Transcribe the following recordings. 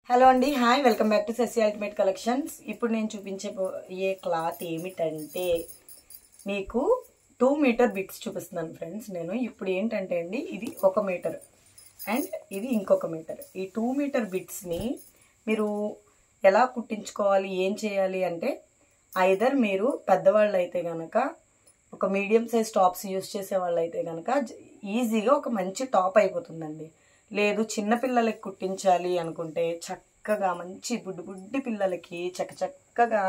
Hello అండి, hi, welcome back to Shashi ultimate collections. ఇప్పుడు నేను చూపించబోయే క్లాత్ ఏమిటంటే మీకు 2 మీటర్ బిట్స్ చూపిస్తున్నాను ఫ్రెండ్స్. నేను ఇప్పుడు ఏంటంటే అండి, ఇది 1 మీటర్ అండ్ ఇది ఇంకొక మీటర్. ఈ 2 మీటర్ బిట్స్ని మీరు ఎలా కుట్టించుకోవాలి, ఏం చేయాలి అంటే, ఐదర్ మీరు పెద్దవాళ్ళు అయితే కనుక ఒక మీడియం సైజ్ టాప్స్ యూజ్ చేసే వాళ్ళు అయితే కనుక ఈజీగా ఒక మంచి టాప్ అయిపోతుందండి. లేదు చిన్నపిల్లలకి కుట్టించాలి అనుకుంటే చక్కగా మంచి బుడ్డి పిల్లలకి చక్కగా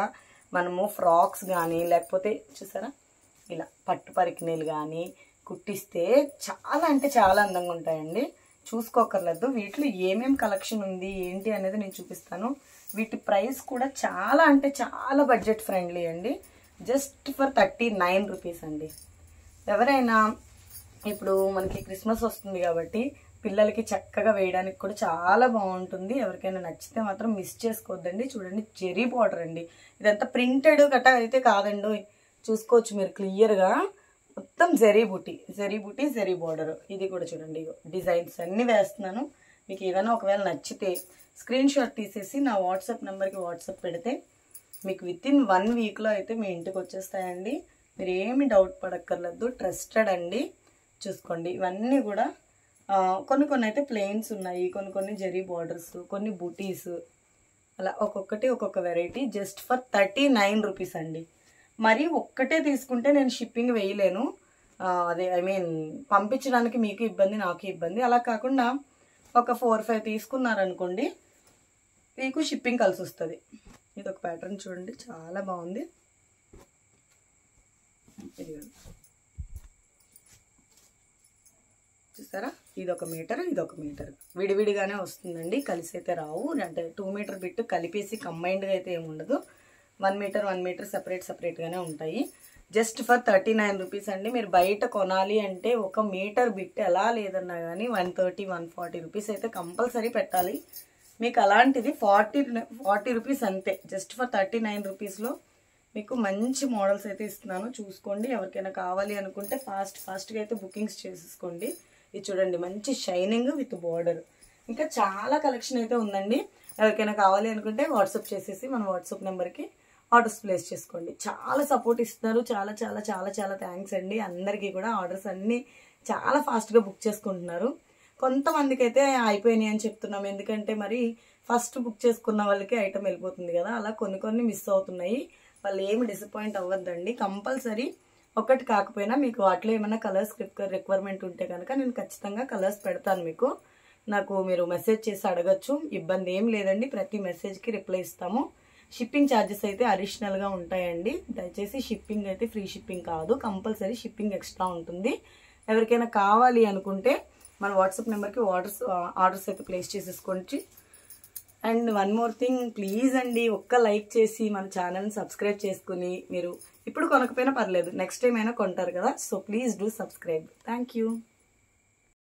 మనము ఫ్రాక్స్ కానీ లేకపోతే చూసారా ఇలా పట్టు పరికిణీలు కానీ కుట్టిస్తే చాలా అంటే చాలా అందంగా ఉంటాయండి. చూసుకోకర్లేదు. వీటిలో ఏమేమి కలెక్షన్ ఉంది ఏంటి అనేది నేను చూపిస్తాను. వీటి ప్రైస్ కూడా చాలా అంటే చాలా బడ్జెట్ ఫ్రెండ్లీ అండి. జస్ట్ ఫర్ 39 రూపీస్ అండి. ఎవరైనా ఇప్పుడు మనకి క్రిస్మస్ వస్తుంది కాబట్టి పిల్లలకి చక్కగా వేయడానికి కూడా చాలా బాగుంటుంది. ఎవరికైనా నచ్చితే మాత్రం మిస్ చేసుకోవద్దండి. చూడండి, జెరీ బార్డర్ అండి. ఇదంతా ప్రింటెడ్ గట్రా అయితే కాదండి. చూసుకోవచ్చు మీరు క్లియర్గా. మొత్తం జెరీ బూటీ జెరీ బార్డర్. ఇది కూడా చూడండి, డిజైన్స్ అన్నీ వేస్తున్నాను. మీకు ఏదైనా ఒకవేళ నచ్చితే స్క్రీన్ షాట్ తీసేసి నా వాట్సాప్ నెంబర్కి వాట్సాప్ పెడితే మీకు వితిన్ 1 వీక్లో అయితే మీ ఇంటికి వచ్చేస్తాయండి. మీరు ఏమి డౌట్ పడక్కర్లేదు. ట్రస్టెడ్ అండి. చూసుకోండి, ఇవన్నీ కూడా కొన్ని అయితే ప్లెయిన్స్ ఉన్నాయి, కొన్ని జెరీ బార్డర్స్, కొన్ని బూటీస్, అలా ఒక్కొక్కటి ఒక్కొక్క వెరైటీ. జస్ట్ ఫర్ 39 రూపీస్ అండి. మరి ఒక్కటే తీసుకుంటే నేను షిప్పింగ్ వేయలేను. అదే పంపించడానికి మీకు ఇబ్బంది, నాకు ఇబ్బంది. అలా కాకుండా ఒక 4-5 తీసుకున్నారనుకోండి మీకు షిప్పింగ్ కలిసి వస్తుంది. ఇది ఒక ప్యాటర్న్ చూడండి, చాలా బాగుంది. చూసారా, ఇదొక మీటర్, ఇదొక మీటర్. విడివిడిగానే వస్తుందండి, కలిసి అయితే రావు. అంటే 2 మీటర్ బిట్ కలిపేసి కంబైన్డ్గా అయితే ఏమి ఉండదు. 1 మీటర్ సపరేట్గానే ఉంటాయి. జస్ట్ ఫర్ 39 రూపీస్ అండి. మీరు బయట కొనాలి అంటే 1 మీటర్ బిట్ ఎలా లేదన్నా కానీ 130-140 రూపీస్ అయితే కంపల్సరీ పెట్టాలి. మీకు అలాంటిది 40 రూపీస్ అంతే. జస్ట్ ఫర్ 39 రూపీస్లో మీకు మంచి మోడల్స్ అయితే ఇస్తున్నాను. చూసుకోండి. ఎవరికైనా కావాలి అనుకుంటే ఫాస్ట్గా అయితే బుకింగ్స్ చేసేసుకోండి. ఇది చూడండి, మంచి షైనింగ్ విత్ బార్డర్. ఇంకా చాలా కలెక్షన్ అయితే ఉందండి. ఎవరికైనా కావాలి అనుకుంటే వాట్సాప్ చేసేసి మన వాట్సాప్ నెంబర్కి ఆర్డర్స్ ప్లేస్ చేసుకోండి. చాలా సపోర్ట్ ఇస్తున్నారు. చాలా చాలా చాలా చాలా థ్యాంక్స్ అండి. అందరికీ కూడా ఆర్డర్స్ అన్నీ చాలా ఫాస్ట్గా బుక్ చేసుకుంటున్నారు. కొంతమందికి అయితే అయిపోయినాయి అని చెప్తున్నాం. ఎందుకంటే మరి ఫస్ట్ బుక్ చేసుకున్న వాళ్ళకి ఐటమ్ వెళ్ళిపోతుంది కదా. అలా కొన్ని మిస్ అవుతున్నాయి. వాళ్ళు ఏమి డిసప్పాయింట్ అవ్వద్దండి. కంపల్సరీ ఒకటి కాకపోయినా మీకు వాటిలో ఏమైనా కలర్స్ రిక్వైర్మెంట్ ఉంటే కనుక నేను ఖచ్చితంగా కలర్స్ పెడతాను. మీకు నాకు మీరు మెసేజ్ చేసి అడగచ్చు, ఇబ్బంది ఏం లేదండి. ప్రతి మెసేజ్కి రిప్లై ఇస్తాము. షిప్పింగ్ ఛార్జెస్ అయితే అడిషనల్గా ఉంటాయండి. దయచేసి షిప్పింగ్ అయితే ఫ్రీ షిప్పింగ్ కాదు, కంపల్సరీ షిప్పింగ్ ఎక్స్ట్రా ఉంటుంది. ఎవరికైనా కావాలి అనుకుంటే మన వాట్సాప్ నెంబర్కి ఆర్డర్స్ అయితే ప్లేస్ చేసేసుకోండి. And one more thing, please అండి, ఒక్క లైక్ చేసి మన ఛానల్ని సబ్స్క్రైబ్ చేసుకుని, మీరు ఇప్పుడు కొనకపోయినా పర్లేదు, నెక్స్ట్ టైం అయినా కొంటారు కదా. So please do subscribe. Thank you.